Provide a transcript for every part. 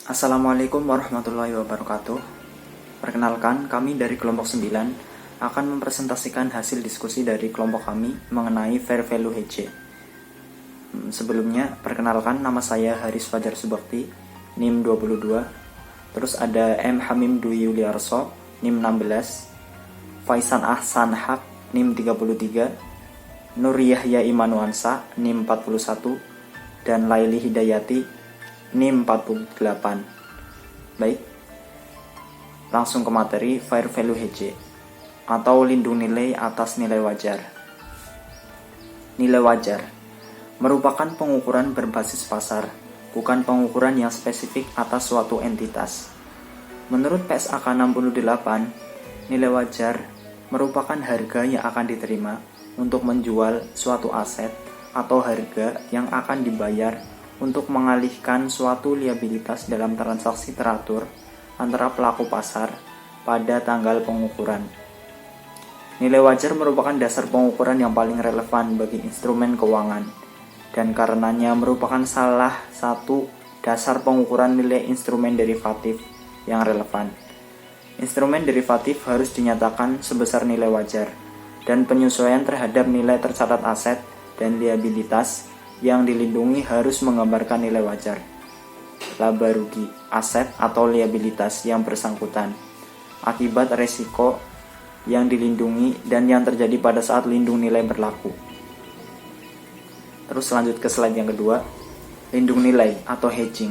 Assalamualaikum warahmatullahi wabarakatuh. Perkenalkan, kami dari kelompok 9 akan mempresentasikan hasil diskusi dari kelompok kami mengenai fair value hedge. Sebelumnya, perkenalkan, nama saya Haris Fajar Subakti, NIM 22. Terus ada M. Hamim Dwi Yuliarso, NIM 16. Faisan Ahsan Haq, NIM 33. Nur Yahya Imanuansa, NIM 41. Dan Laili Hidayati, NIM 48. Baik, langsung ke materi fair value hedge atau lindung nilai atas nilai wajar. Nilai wajar merupakan pengukuran berbasis pasar, bukan pengukuran yang spesifik atas suatu entitas. Menurut PSAK 68, nilai wajar merupakan harga yang akan diterima untuk menjual suatu aset atau harga yang akan dibayar untuk mengalihkan suatu liabilitas dalam transaksi teratur antara pelaku pasar pada tanggal pengukuran. Nilai wajar merupakan dasar pengukuran yang paling relevan bagi instrumen keuangan, dan karenanya merupakan salah satu dasar pengukuran nilai instrumen derivatif yang relevan. Instrumen derivatif harus dinyatakan sebesar nilai wajar, dan penyesuaian terhadap nilai tercatat aset dan liabilitas yang dilindungi harus menggambarkan nilai wajar, laba rugi aset atau liabilitas yang bersangkutan, akibat resiko yang dilindungi dan yang terjadi pada saat lindung nilai berlaku. Terus lanjut ke slide yang kedua, lindung nilai atau hedging.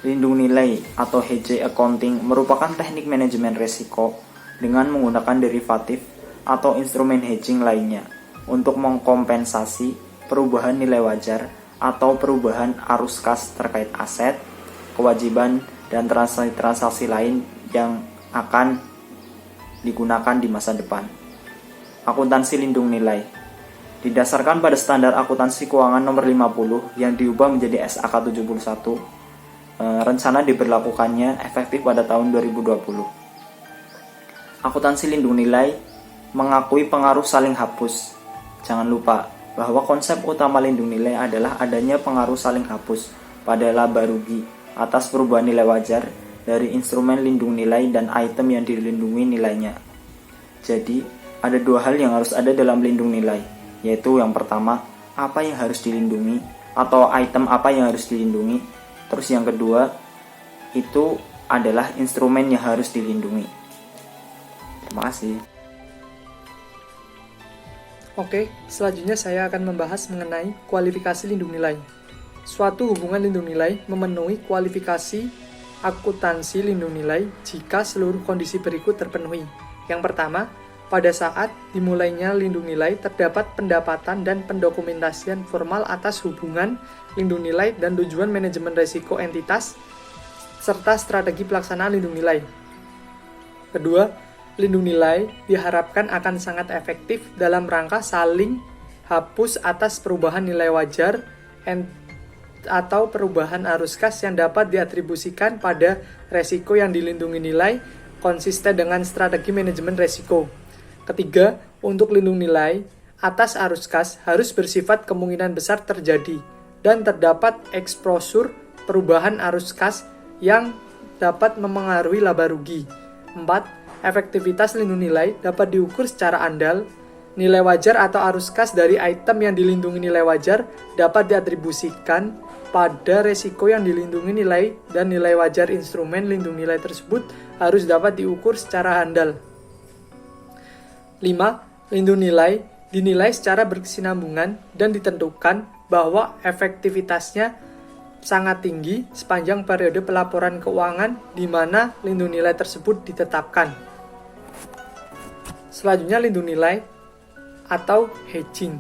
Lindung nilai atau hedge accounting merupakan teknik manajemen resiko dengan menggunakan derivatif atau instrumen hedging lainnya untuk mengkompensasi perubahan nilai wajar atau perubahan arus kas terkait aset, kewajiban, dan transaksi lain yang akan digunakan di masa depan. Akuntansi lindung nilai didasarkan pada standar akuntansi keuangan nomor 50 yang diubah menjadi SAK 71. Rencana diberlakukannya efektif pada tahun 2020. Akuntansi lindung nilai mengakui pengaruh saling hapus. Jangan lupa bahwa konsep utama lindung nilai adalah adanya pengaruh saling hapus pada laba rugi atas perubahan nilai wajar dari instrumen lindung nilai dan item yang dilindungi nilainya. Jadi, ada dua hal yang harus ada dalam lindung nilai, yaitu yang pertama, apa yang harus dilindungi atau item apa yang harus dilindungi. Terus yang kedua, itu adalah instrumen yang harus dilindungi. Terima kasih. Oke, selanjutnya saya akan membahas mengenai kualifikasi lindung nilai. Suatu hubungan lindung nilai memenuhi kualifikasi akuntansi lindung nilai jika seluruh kondisi berikut terpenuhi. Yang pertama, pada saat dimulainya lindung nilai terdapat pendapatan dan pendokumentasian formal atas hubungan lindung nilai dan tujuan manajemen risiko entitas serta strategi pelaksanaan lindung nilai. Kedua, lindung nilai diharapkan akan sangat efektif dalam rangka saling hapus atas perubahan nilai wajar atau perubahan arus kas yang dapat diatribusikan pada resiko yang dilindungi nilai konsisten dengan strategi manajemen resiko. Ketiga, untuk lindung nilai atas arus kas harus bersifat kemungkinan besar terjadi dan terdapat eksposur perubahan arus kas yang dapat memengaruhi laba rugi. 4. Efektivitas lindung nilai dapat diukur secara andal. Nilai wajar atau arus kas dari item yang dilindungi nilai wajar dapat diatribusikan pada resiko yang dilindungi nilai dan nilai wajar instrumen lindung nilai tersebut harus dapat diukur secara handal. 5. Lindung nilai dinilai secara berkesinambungan dan ditentukan bahwa efektivitasnya sangat tinggi sepanjang periode pelaporan keuangan di mana lindung nilai tersebut ditetapkan. Selanjutnya lindung nilai atau hedging.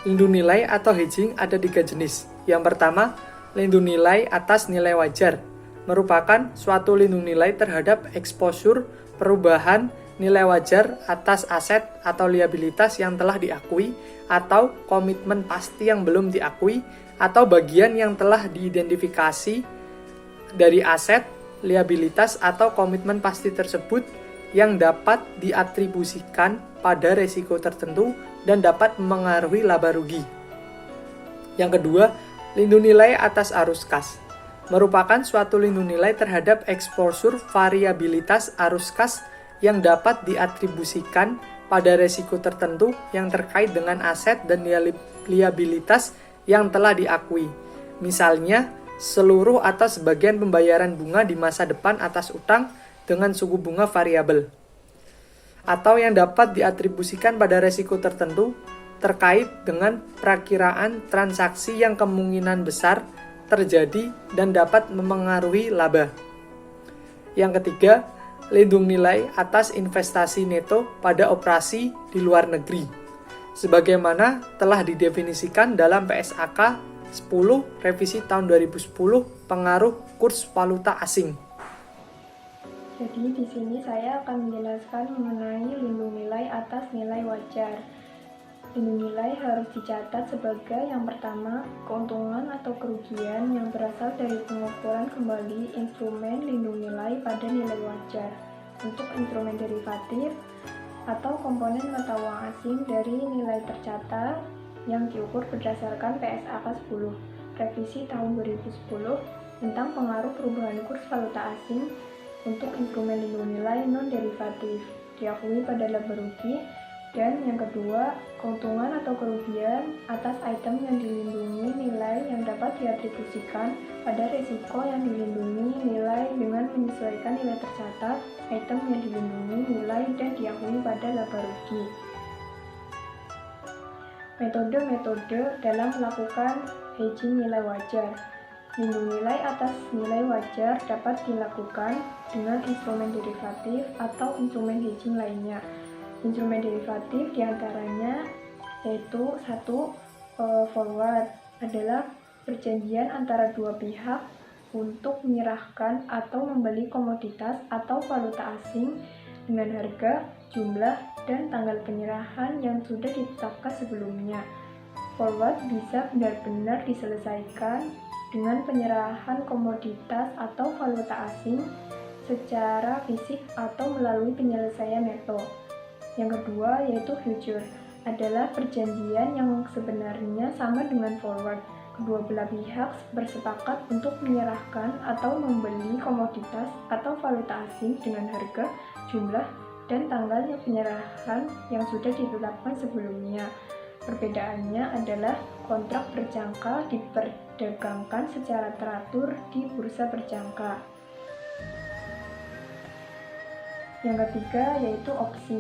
Lindung nilai atau hedging ada 3 jenis. Yang pertama, lindung nilai atas nilai wajar, merupakan suatu lindung nilai terhadap eksposur perubahan nilai wajar atas aset atau liabilitas yang telah diakui atau komitmen pasti yang belum diakui atau bagian yang telah diidentifikasi dari aset, liabilitas atau komitmen pasti tersebut yang dapat diatribusikan pada resiko tertentu dan dapat memengaruhi laba rugi. Yang kedua, lindung nilai atas arus kas merupakan suatu lindung nilai terhadap eksposur variabilitas arus kas yang dapat diatribusikan pada resiko tertentu yang terkait dengan aset dan liabilitas yang telah diakui. Misalnya, seluruh atau sebagian pembayaran bunga di masa depan atas utang dengan suku bunga variabel. Atau yang dapat diatribusikan pada resiko tertentu terkait dengan perakiraan transaksi yang kemungkinan besar terjadi dan dapat memengaruhi laba. Yang ketiga, lindung nilai atas investasi neto pada operasi di luar negeri, sebagaimana telah didefinisikan dalam PSAK 10 revisi tahun 2010 pengaruh kurs valuta asing. Jadi di sini saya akan menjelaskan mengenai lindung nilai atas nilai wajar. Lindung nilai harus dicatat sebagai yang pertama, keuntungan atau kerugian yang berasal dari pengukuran kembali instrumen lindung nilai pada nilai wajar untuk instrumen derivatif atau komponen mata uang asing dari nilai tercatat yang diukur berdasarkan PSAK 10 revisi tahun 2010 tentang pengaruh perubahan kurs valuta asing untuk instrumen lindung nilai non-derivatif diakui pada laba rugi. Dan yang kedua, keuntungan atau kerugian atas item yang dilindungi nilai yang dapat diatribusikan pada risiko yang dilindungi nilai dengan menyesuaikan nilai tercatat, item yang dilindungi nilai dan diakui pada laba rugi. Metode-metode dalam melakukan hedging nilai wajar. Lindung nilai atas nilai wajar dapat dilakukan dengan instrumen derivatif atau instrumen hedging lainnya. Instrumen derivatif diantaranya yaitu 1. Forward adalah perjanjian antara dua pihak untuk menyerahkan atau membeli komoditas atau valuta asing dengan harga, jumlah, dan tanggal penyerahan yang sudah ditetapkan sebelumnya. Forward bisa benar-benar diselesaikan dengan penyerahan komoditas atau valuta asing secara fisik atau melalui penyelesaian neto. Yang kedua yaitu future, adalah perjanjian yang sebenarnya sama dengan forward. Kedua belah pihak bersepakat untuk menyerahkan atau membeli komoditas atau valuta asing dengan harga, jumlah, dan tanggal penyerahan yang sudah ditetapkan sebelumnya. Perbedaannya adalah kontrak berjangka diperdagangkan secara teratur di bursa berjangka. Yang ketiga yaitu opsi.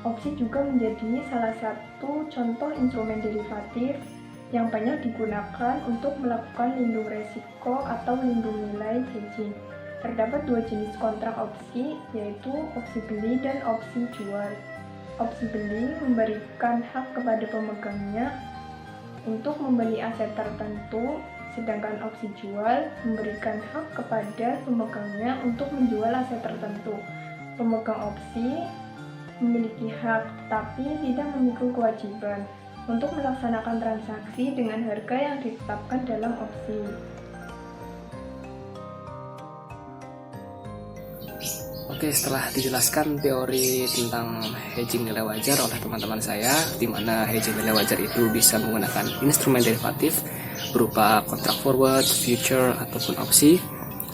Opsi juga menjadi salah satu contoh instrumen derivatif yang banyak digunakan untuk melakukan lindung resiko atau lindung nilai hedging. Terdapat dua jenis kontrak opsi, yaitu opsi beli dan opsi jual. Opsi beli memberikan hak kepada pemegangnya untuk membeli aset tertentu, sedangkan opsi jual memberikan hak kepada pemegangnya untuk menjual aset tertentu. Pemegang opsi memiliki hak tetapi tidak memikul kewajiban untuk melaksanakan transaksi dengan harga yang ditetapkan dalam opsi. Oke, setelah dijelaskan teori tentang hedging nilai wajar oleh teman-teman saya, di mana hedging nilai wajar itu bisa menggunakan instrumen derivatif berupa kontrak forward, future, ataupun opsi.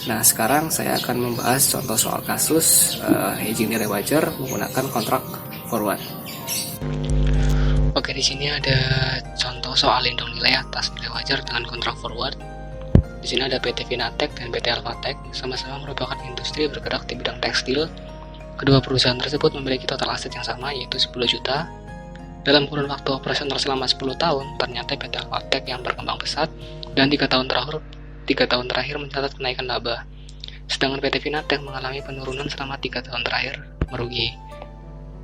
Nah, sekarang saya akan membahas contoh soal kasus hedging nilai wajar menggunakan kontrak forward. Oke, di sini ada contoh soal lindung nilai atas nilai wajar dengan kontrak forward. Di sini ada PT Vinatech dan PT Alphatech, sama-sama merupakan industri bergerak di bidang tekstil. Kedua perusahaan tersebut memiliki total aset yang sama, yaitu 10 juta. Dalam kurun waktu operasional selama 10 tahun, ternyata PT Alphatech yang berkembang pesat dan 3 tahun terakhir mencatat kenaikan laba. Sedangkan PT Vinatech mengalami penurunan selama 3 tahun terakhir, merugi.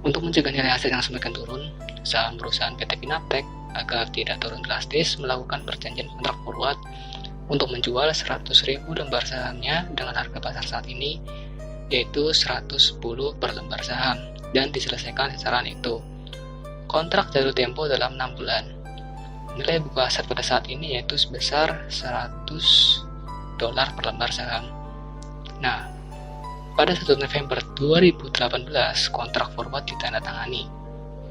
Untuk mencegah nilai aset yang semakin turun, saham perusahaan PT Vinatech agar tidak turun drastis melakukan perjanjian kontrak forward untuk menjual 100.000 lembar sahamnya dengan harga pasar saat ini, yaitu 110 per lembar saham, dan diselesaikan secara neto. Kontrak jatuh tempo dalam 6 bulan. Nilai buku aset pada saat ini yaitu sebesar $100 per lembar saham. Nah, pada 1 November 2018, kontrak forward ditandatangani.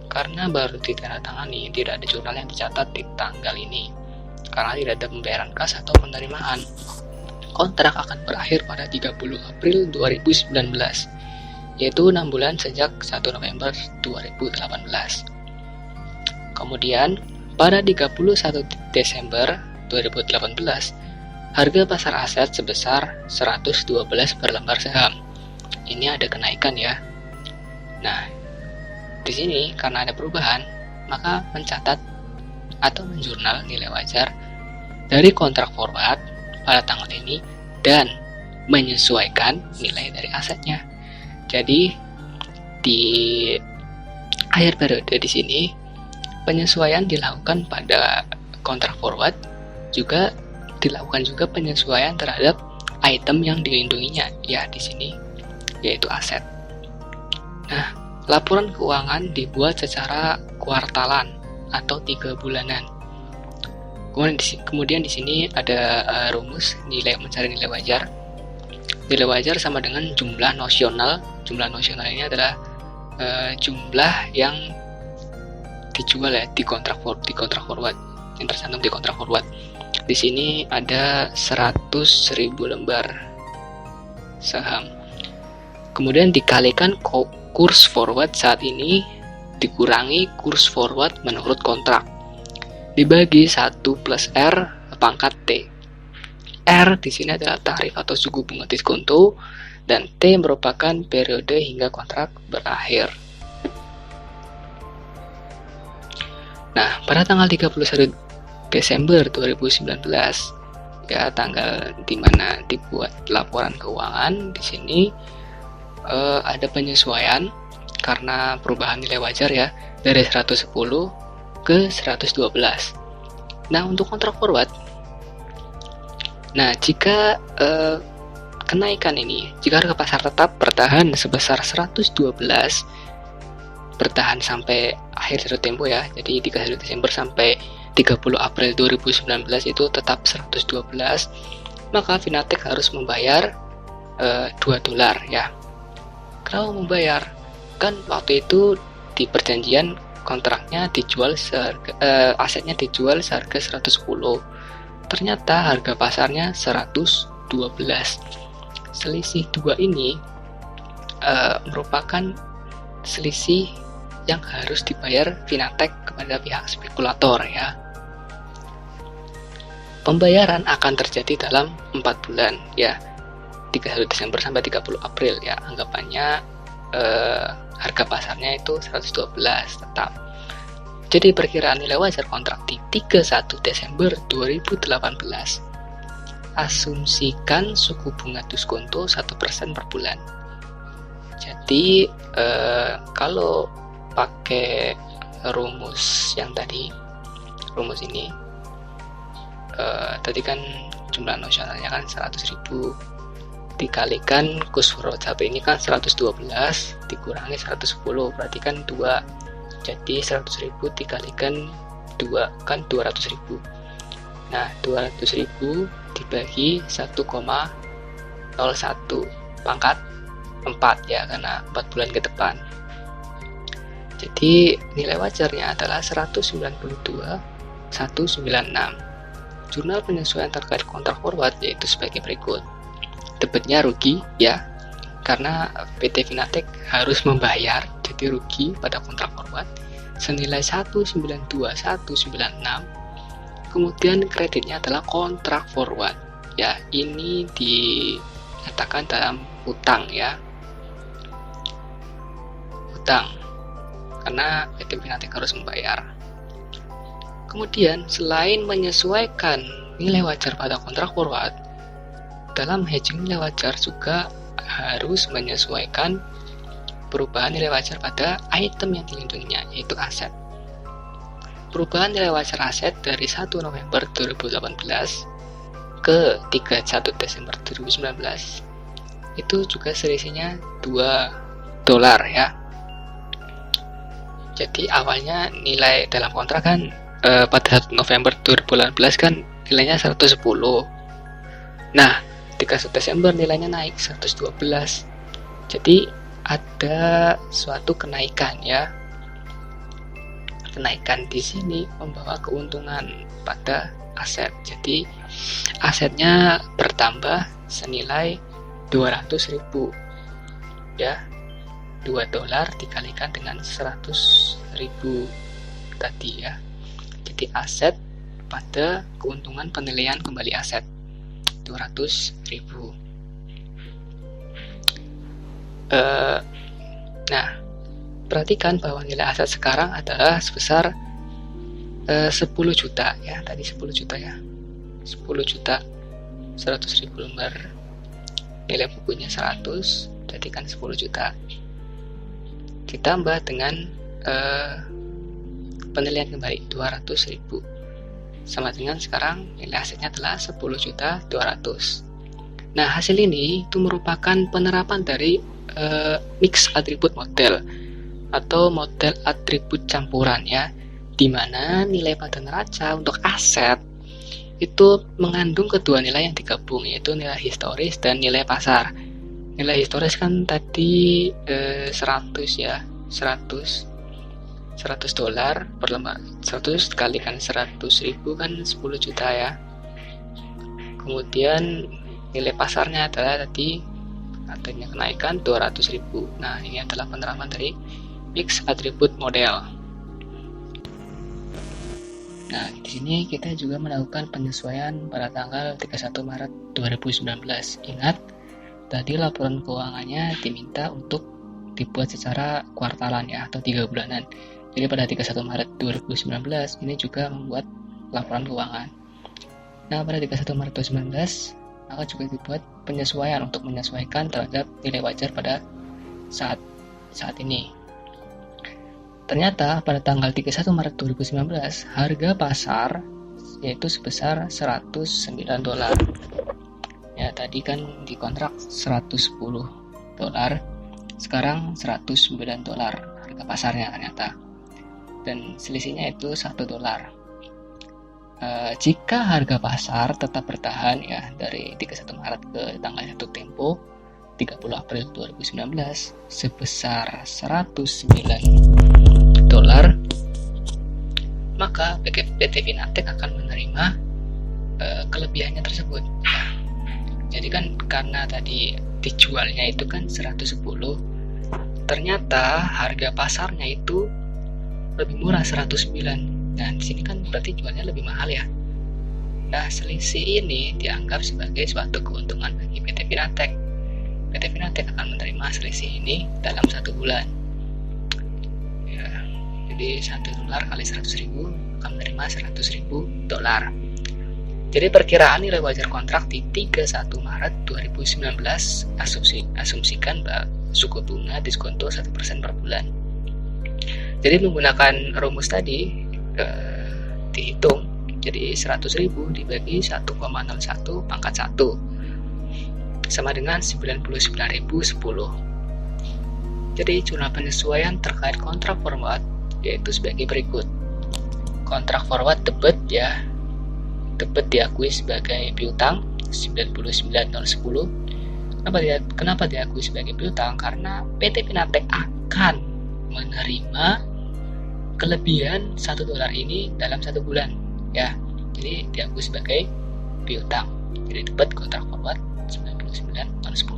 Karena baru ditandatangani, tidak ada jurnal yang dicatat di tanggal ini, karena tidak ada pembayaran kas atau penerimaan. kontrak akan berakhir pada 30 April 2019, yaitu 6 bulan sejak 1 November 2018. Kemudian, pada 31 Desember 2018, harga pasar aset sebesar 112 per lembar saham. Ini ada kenaikan ya. Nah, di sini karena ada perubahan, maka mencatat atau menjurnal nilai wajar dari kontrak forward pada tanggal ini dan menyesuaikan nilai dari asetnya. Jadi di akhir periode di sini penyesuaian dilakukan pada kontrak forward, juga dilakukan juga penyesuaian terhadap item yang dilindunginya ya di sini, yaitu aset. Nah, laporan keuangan dibuat secara kuartalan atau 3 bulanan. Kemudian di sini ada rumus mencari nilai wajar. Nilai wajar sama dengan jumlah nosional. Jumlah nosional ini adalah jumlah yang dijual ya di kontrak forward, yang tercantum di kontrak forward. Di sini ada 100.000 lembar saham. Kemudian dikalikan kurs forward saat ini dikurangi kurs forward menurut kontrak, dibagi 1 plus R pangkat T. R di sini adalah tarif atau suku bunga diskonto, dan T merupakan periode hingga kontrak berakhir. Nah, pada tanggal 31 Desember 2019, ya tanggal di mana dibuat laporan keuangan, di sini ada penyesuaian karena perubahan nilai wajar ya dari 110 ke 112. Nah, untuk kontrak forward, nah jika kenaikan ini, jika harga pasar tetap bertahan sebesar 112, bertahan sampai akhir jatuh tempo ya, jadi 31 Desember sampai 30 April 2019 itu tetap 112, maka Finatek harus membayar $2 ya. Kalau membayar, kan waktu itu di perjanjian kontraknya dijual asetnya dijual seharga 110. Ternyata harga pasarnya 112. Selisih 2 ini merupakan selisih yang harus dibayar Finatek kepada pihak spekulator ya. Pembayaran akan terjadi dalam 4 bulan ya, 31 Desember sampai 30 April ya, anggapannya harga pasarnya itu 112 tetap. Jadi perkiraan nilai wajar kontrak di 31 Desember 2018. Asumsikan suku bunga diskonto 1% per bulan. Jadi kalau pakai rumus yang tadi, rumus ini tadi kan jumlah nosionalnya kan 100.000 dikalikan kurs forward HP ini kan 112 dikurangi 110 berarti kan 2, jadi 100.000 dikalikan 2 kan 200.000. Nah, 200.000 dibagi 1,01 pangkat 4 ya, karena 4 bulan ke depan. Jadi nilai wajarnya adalah 192.196. Jurnal penyesuaian terkait kontrak forward yaitu sebagai berikut. Debitnya rugi ya, karena PT Finatek harus membayar, jadi rugi pada kontrak forward senilai 192.196. Kemudian kreditnya adalah kontrak forward ya, ini dinyatakan dalam hutang ya, hutang karena PT Finatek harus membayar. Kemudian selain menyesuaikan nilai wajar pada kontrak forward, dalam hedging nilai wajar juga harus menyesuaikan perubahan nilai wajar pada item yang dilindunginya, yaitu aset. Perubahan nilai wajar aset dari 1 November 2018 ke 31 Desember 2019 itu juga selisihnya $2 ya. Jadi awalnya nilai dalam kontrak kan pada 1 November 2018 kan nilainya 110. Nah, 31 Desember nilainya naik 112. Jadi ada suatu kenaikan ya. Kenaikan di sini membawa keuntungan pada aset. Jadi asetnya bertambah senilai 200.000 ya. $2 dikalikan dengan 100.000 tadi ya. Jadi aset pada keuntungan penilaian kembali aset 200.000. Nah, perhatikan bahwa nilai aset sekarang adalah sebesar 10 juta ya. Tadi 10 juta ya. 10 juta 100.000 lembar. Nilai bukunya 100, jadi kan 10 juta. Ditambah dengan penilaian kembali 200.000. Sama dengan sekarang nilai asetnya adalah 10.200.000. Nah, hasil ini itu merupakan penerapan dari mix atribut model atau model atribut campuran ya, di mana nilai pada neraca untuk aset itu mengandung kedua nilai yang digabung, yaitu nilai historis dan nilai pasar. Nilai historis kan tadi 100 ya, 100 dolar per lembar. 100 dikalikan 100.000 kan 10 juta ya. Kemudian nilai pasarnya adalah tadi adanya kenaikan 200.000. Nah, ini adalah penerapan dari mix atribut model. Nah, di sini kita juga melakukan penyesuaian pada tanggal 31 Maret 2019. Ingat, tadi laporan keuangannya diminta untuk dibuat secara kuartalan ya, atau 3 bulanan. Jadi pada 31 Maret 2019 ini juga membuat laporan keuangan. Nah, pada 31 Maret 2019 maka juga dibuat penyesuaian untuk menyesuaikan terhadap nilai wajar pada saat ini. Ternyata pada tanggal 31 Maret 2019 harga pasar yaitu sebesar $109. Ya, tadi kan dikontrak $110. Sekarang $109 harga pasarnya ternyata. Dan selisihnya itu $1. Jika harga pasar tetap bertahan ya dari 31 Maret ke tanggal jatuh tempo 30 April 2019 sebesar $109, maka PT Finatek akan menerima kelebihannya tersebut ya. Jadi kan karena tadi dijualnya itu kan 110, ternyata harga pasarnya itu lebih murah 109. Nah, di sini kan berarti jualnya lebih mahal ya. Nah, selisih ini dianggap sebagai suatu keuntungan bagi PT Finatek. PT Finatek akan menerima selisih ini dalam 1 bulan. Ya, jadi $1 kali 100.000 akan menerima $100.000. Jadi perkiraan nilai wajar kontrak di 31 Maret 2019 asumsikan bahwa suku bunga diskonto 1% per bulan. Jadi menggunakan rumus tadi dihitung, jadi 100.000 dibagi 1,01 pangkat 1 sama dengan 99.010. Jadi jumlah penyesuaian terkait kontrak forward yaitu sebagai berikut. Kontrak forward debit ya, debit diakui sebagai piutang 99.010. Kenapa diakui sebagai piutang? Karena PT Finatek akan menerima kelebihan $1 ini dalam 1 bulan ya. Jadi diakui sebagai piutang. Jadi debit kontrak forward 99.010.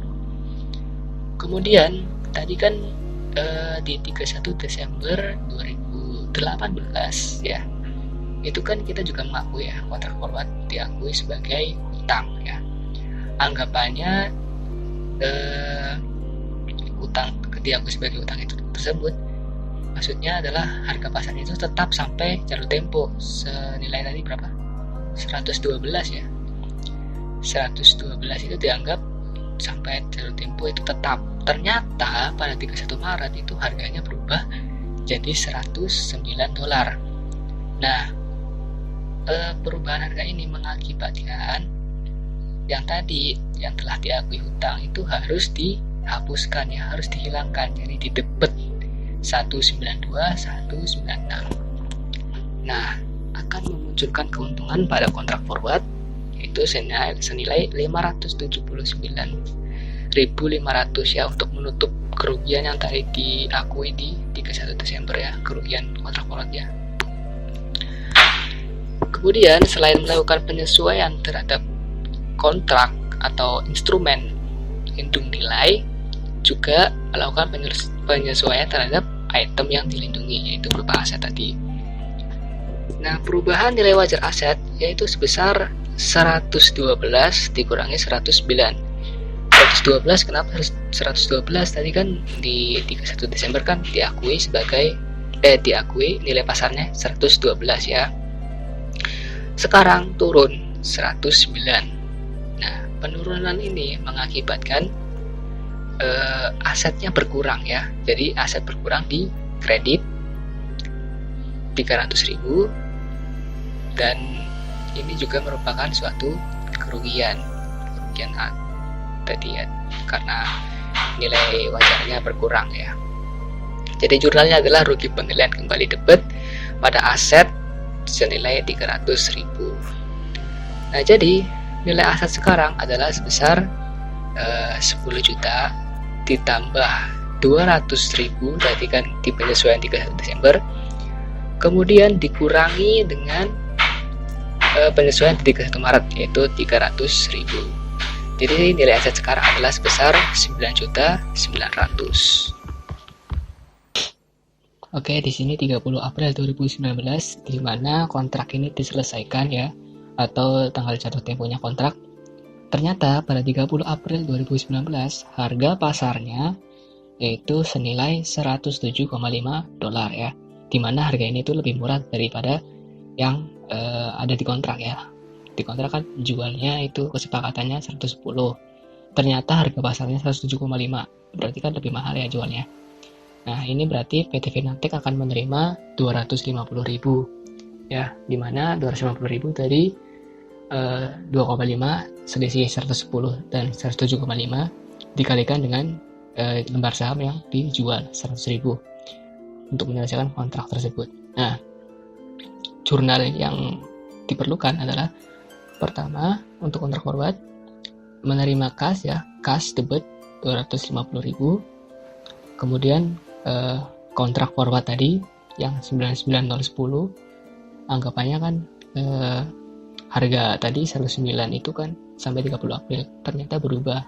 Kemudian tadi kan di 31 Desember 2018 ya, itu kan kita juga mengakui ya kontrak forward diakui sebagai hutang ya. Anggapannya hutang diakui sebagai hutang itu tersebut maksudnya adalah harga pasarnya itu tetap sampai jatuh tempo senilai tadi berapa? 112 ya. 112 itu dianggap sampai jatuh tempo itu tetap. Ternyata pada 31 Maret itu harganya berubah jadi $109. Nah, perubahan harga ini mengakibatkan yang tadi yang telah diakui hutang itu harus dihapuskan ya, harus dihilangkan. Jadi didebet 192, 196. Nah, akan memunculkan keuntungan pada kontrak forward yaitu senilai 579.500 ya, untuk menutup kerugian yang tadi diakui di 31 Desember ya, kerugian kontrak forward ya. Kemudian selain melakukan penyesuaian terhadap kontrak atau instrumen lindung nilai, juga melakukan penyesuaian terhadap item yang dilindungi, yaitu berupa aset tadi. Nah, perubahan nilai wajar aset yaitu sebesar 112 dikurangi 109. 112 kenapa 112? Tadi kan di 31 Desember kan diakui nilai pasarnya 112 ya. Sekarang turun 109. Nah, penurunan ini mengakibatkan asetnya berkurang ya. Jadi aset berkurang di kredit 300.000, dan ini juga merupakan suatu kerugian tadi ya, karena nilai wajarnya berkurang ya. Jadi jurnalnya adalah rugi penilaian kembali debit pada aset senilai 300.000. Nah, jadi nilai aset sekarang adalah sebesar 10 juta ditambah 200.000, berarti kan di penyesuaian 31 Desember, kemudian dikurangi dengan penyesuaian 31 Maret yaitu 300.000. Jadi nilai aset sekarang adalah sebesar 9.900.000. Oke, di sini 30 April 2019 di mana kontrak ini diselesaikan ya, atau tanggal jatuh temponya kontrak. Ternyata pada 30 April 2019 harga pasarnya yaitu senilai 107,5 dolar ya, dimana harga ini tuh lebih murah daripada yang ada di kontrak ya. Di kontrak kan jualnya itu kesepakatannya 110, ternyata harga pasarnya 107,5, berarti kan lebih mahal ya jualnya. Nah, ini berarti PT Finatek akan menerima 250.000 ya, dimana 250.000 dari 2,5 selisih 110 dan 107,5 dikalikan dengan lembar saham yang dijual 100.000 untuk menyelesaikan kontrak tersebut. Nah, jurnal yang diperlukan adalah pertama untuk kontrak forward menerima cash ya, cash debit 250.000. Kemudian kontrak forward tadi yang 99010 anggapannya kan harga tadi 109 itu kan sampai 30 April, ternyata berubah.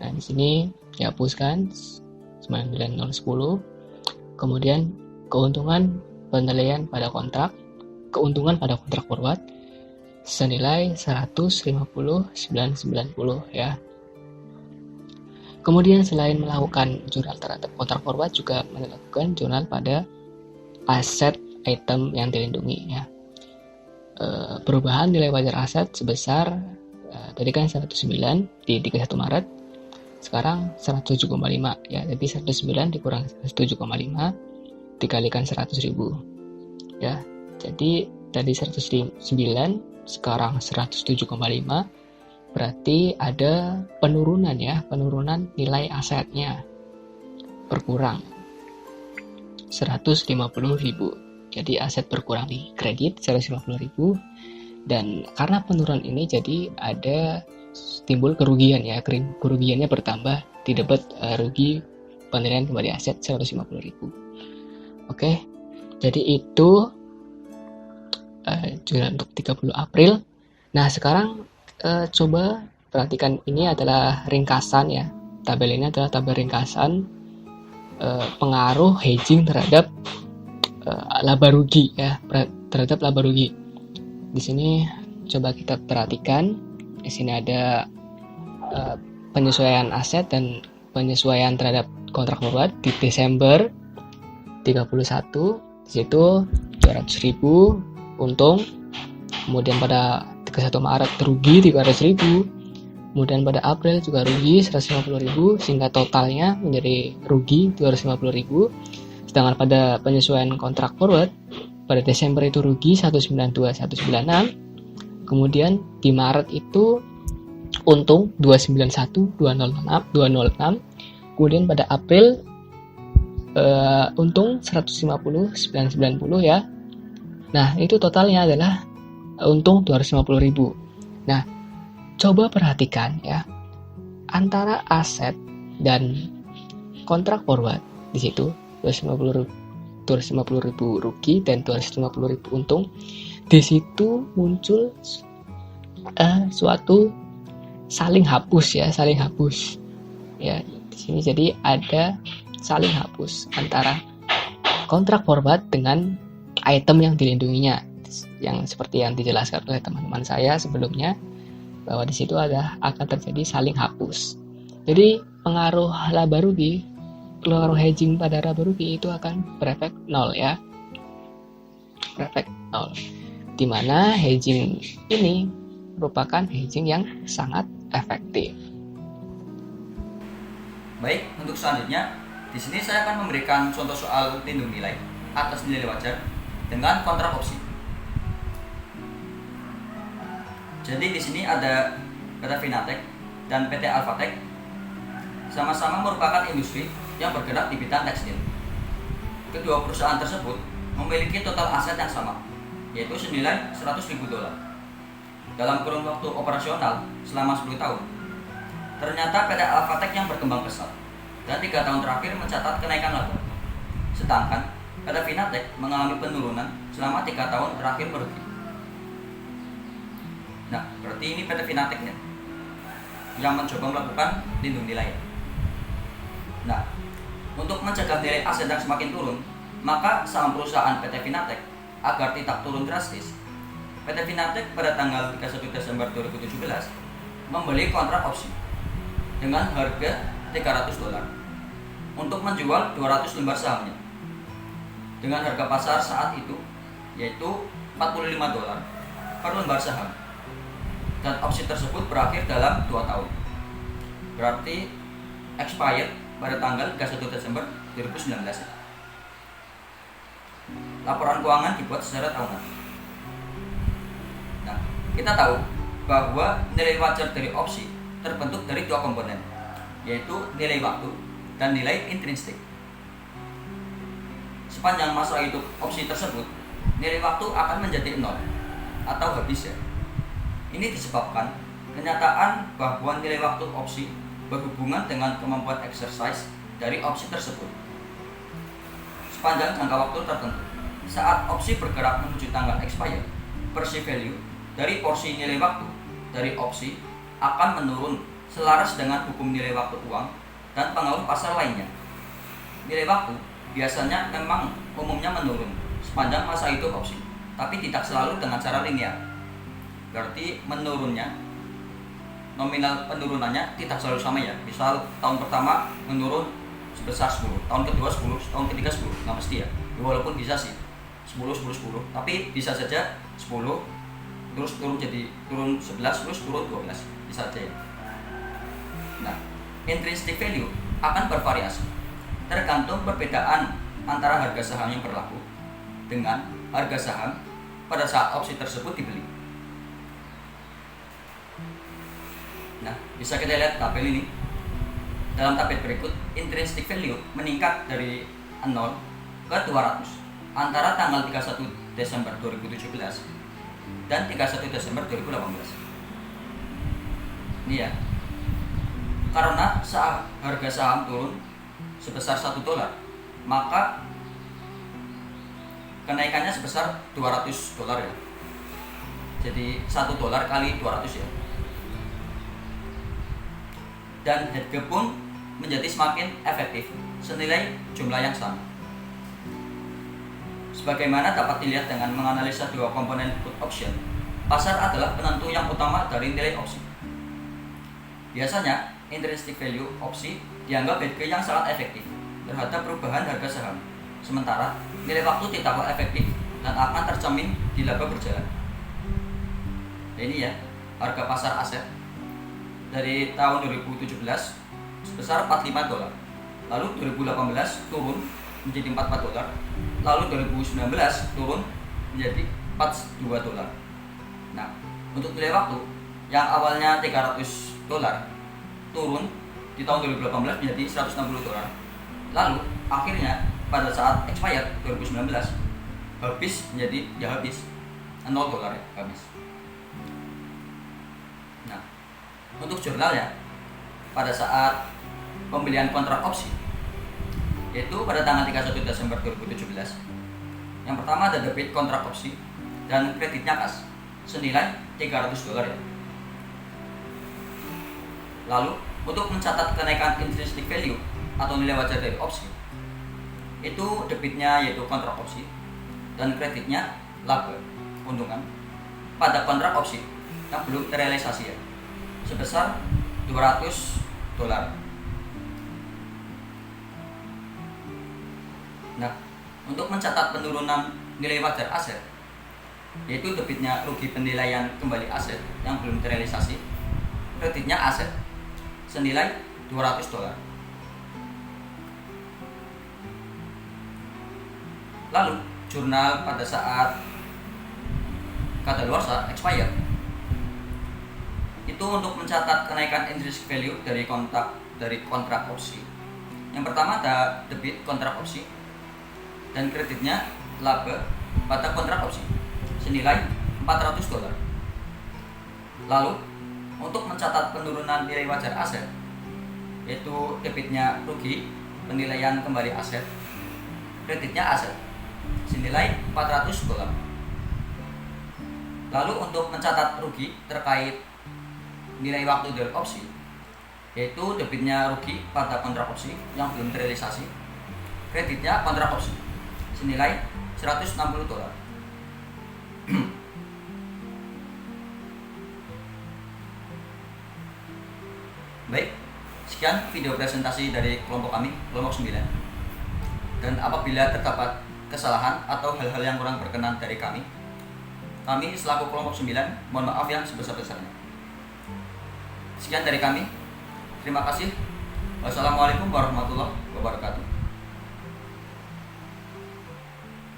Nah, di sini dihapuskan 99010. Kemudian keuntungan penilaian pada kontrak, keuntungan pada kontrak forward senilai 150.990 ya. Kemudian selain melakukan jurnal terhadap kontrak forward, juga melakukan jurnal pada aset item yang dilindungi ya. Perubahan nilai wajar aset sebesar tadi kan 109 di 31 Maret, sekarang 107,5 ya. Jadi 109 dikurang 107,5 dikalikan 100.000 ya. Jadi tadi 109 sekarang 107,5, berarti ada penurunan ya, penurunan nilai asetnya berkurang 150.000. Jadi aset berkurang di kredit 150.000, dan karena penurunan ini jadi ada timbul kerugian ya, kerugiannya bertambah di debit rugi penilaian kembali aset 150.000. Oke, jadi itu jurnal untuk 30 April. Nah, sekarang coba perhatikan, ini adalah ringkasan ya, tabel ini adalah tabel ringkasan pengaruh hedging terhadap laba rugi ya, terhadap laba rugi. Di sini coba kita perhatikan, di sini ada penyesuaian aset dan penyesuaian terhadap kontrak forward di Desember 31, di situ 200.000 untung, kemudian pada 31 Maret rugi 300.000, kemudian pada April juga rugi 150.000, sehingga totalnya menjadi rugi 250.000. Sedangkan pada penyesuaian kontrak forward pada Desember itu rugi 192, 196. Kemudian di Maret itu untung 291, 206. Kemudian pada April untung 150, 990 ya. Nah, itu totalnya adalah untung 250.000. Nah, coba perhatikan ya, antara aset dan kontrak forward di situ 250.000 rugi dan 250.000 untung. di situ muncul suatu saling hapus ya di sini. Jadi ada saling hapus antara kontrak forward dengan item yang dilindunginya, yang seperti yang dijelaskan oleh teman-teman saya sebelumnya, bahwa di situ akan terjadi saling hapus. Jadi pengaruh laba rugi, pengaruh hedging pada laba rugi itu akan berefek nol ya, berefek nol. Dimana hedging ini merupakan hedging yang sangat efektif. Baik, untuk selanjutnya, di sini saya akan memberikan contoh soal lindung nilai atas nilai wajar dengan kontrak opsi. Jadi di sini ada PT Finatek dan PT Alphatech, sama-sama merupakan industri yang bergerak di bidang tekstil. Kedua perusahaan tersebut memiliki total aset yang sama, yaitu senilai $100.000 dalam kurun waktu operasional selama 10 tahun. Ternyata PT Alphatech yang berkembang pesat dan 3 tahun terakhir mencatat kenaikan laba, sedangkan PT Finatek mengalami penurunan selama 3 tahun terakhir merugi. Nah, berarti ini PT Finatek ya, yang mencoba melakukan lindung nilai. Nah, untuk mencegah nilai aset yang semakin turun, maka saham perusahaan PT Finatek agar tidak turun drastis, PT Finatek pada tanggal 31 Desember 2017 membeli kontrak opsi dengan harga $300 untuk menjual 200 lembar sahamnya dengan harga pasar saat itu yaitu $45 per lembar saham, dan opsi tersebut berakhir dalam 2 tahun, berarti expired pada tanggal 31 Desember 2019. Laporan keuangan dibuat secara tahunan. Nah, kita tahu bahwa nilai wajar dari opsi terbentuk dari 2 komponen, yaitu nilai waktu dan nilai intrinsik. Sepanjang masa hidup opsi tersebut, nilai waktu akan menjadi 0 atau habis ya. Ini disebabkan kenyataan bahwa nilai waktu opsi berhubungan dengan kemampuan exercise dari opsi tersebut sepanjang jangka waktu tertentu. Saat opsi bergerak menuju tanggal expired, perceived value dari porsi nilai waktu dari opsi akan menurun selaras dengan hukum nilai waktu uang dan pengaruh pasar lainnya. Nilai waktu biasanya memang umumnya menurun sepanjang masa hidup opsi, tapi tidak selalu dengan cara linear. Berarti menurunnya, nominal penurunannya tidak selalu sama ya. Misal tahun pertama menurun sebesar 10, tahun kedua 10, tahun ketiga 10, nggak mesti ya. Walaupun bisa sih 10, 10, 10, tapi bisa saja 10 terus turun 11 terus turun 12, bisa saja ya. Nah, intrinsic value akan bervariasi tergantung perbedaan antara harga saham yang berlaku dengan harga saham pada saat opsi tersebut dibeli. Nah, bisa kita lihat tabel ini. Dalam tabel berikut, intrinsic value meningkat dari 0 ke 200 antara tanggal 31 Desember 2017 dan 31 Desember 2018. Ini ya. Karena saat harga saham turun sebesar $1, maka kenaikannya sebesar $200 ya. Jadi $1 kali 200 ya. Dan harga pun menjadi semakin efektif senilai jumlah yang sama. Sebagaimana dapat dilihat dengan menganalisa 2 komponen put option, pasar adalah penentu yang utama dari nilai opsi. Biasanya, intrinsic value opsi dianggap hedge yang sangat efektif terhadap perubahan harga saham, sementara nilai waktu tidaklah efektif dan akan tercermin di laba berjalan. Ini ya, harga pasar aset dari tahun 2017 sebesar $45, lalu 2018 turun menjadi $44, lalu 2019 turun menjadi $42. Nah, untuk nilai waktu yang awalnya $300 turun di tahun 2018 menjadi $160, lalu akhirnya pada saat expired 2019 habis menjadi habis $0 ya, habis. Nah, untuk jurnal ya, pada saat pembelian kontrak opsi yaitu pada tanggal 31 Desember 2017, yang pertama ada debit kontrak opsi dan kreditnya kas senilai $300 ya. Lalu untuk mencatat kenaikan intrinsic value atau nilai wajar dari opsi, itu debitnya yaitu kontrak opsi dan kreditnya laba keuntungan pada kontrak opsi yang belum terrealisasi ya, sebesar $200. Nah, untuk mencatat penurunan nilai wajar aset, yaitu debitnya rugi penilaian kembali aset yang belum terrealisasi, kreditnya aset senilai $200. Lalu, jurnal pada saat kadaluarsa expired itu untuk mencatat kenaikan intrinsic value dari kontrak opsi. Yang pertama ada debit kontrak opsi dan kreditnya laba pada kontrak opsi senilai $400. Lalu untuk mencatat penurunan nilai wajar aset, yaitu debitnya rugi penilaian kembali aset, kreditnya aset senilai $400. Lalu untuk mencatat rugi terkait nilai waktu dari opsi, yaitu debitnya rugi pada kontrak opsi yang belum terrealisasi, kreditnya kontrak opsi senilai $160. Baik, sekian video presentasi dari kelompok kami, kelompok 9. Dan apabila terdapat kesalahan atau hal-hal yang kurang berkenan dari kami selaku kelompok 9 mohon maaf yang sebesar-besarnya. Sekian dari kami. Terima kasih. Wassalamualaikum warahmatullahi wabarakatuh.